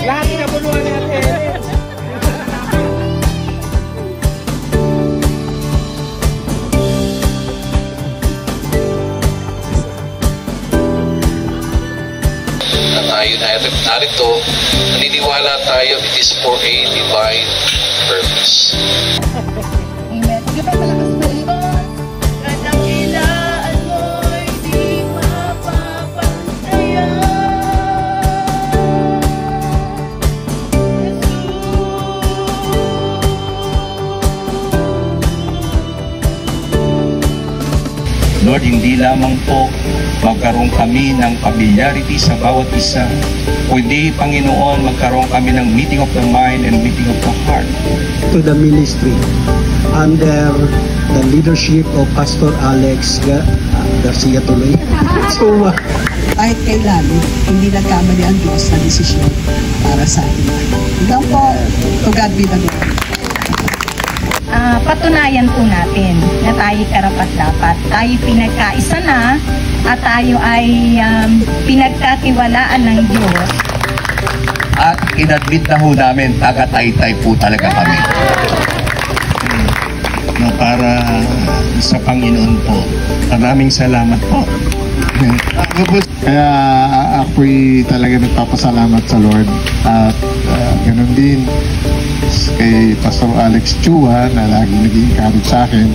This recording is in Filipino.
Lahat pinabuluhan natin. Tayo narito, naniniwala tayo it is for a divine purpose. Amen. Di ba malakas ba ito? Kadakilaan mo'y di mapapantayan. Lord, hindi lamang po magkaroon kami ng familiarity sa bawat isa, kundi, Panginoon, magkaroon kami ng meeting of the mind and meeting of the heart. To the ministry under the leadership of Pastor Alex Garcia tuloy. So, kahit kailan, hindi nagkamali ang Diyos na desisyon para sa atin. Hanggang po, to God be the glory. Patunayan po natin na tayo karapat-dapat. Tayo pinagkaisa na at tayo ay pinagkatiwalaan ng Diyos. At inadmit na ho namin, taga-Taytay po talaga kami. Para sa Panginoon po. Maraming salamat po. Kaya ako'y talaga nagpapasalamat sa Lord. At ganun din kay Pastor Alex Chua na laging nag-i-encourage sa akin.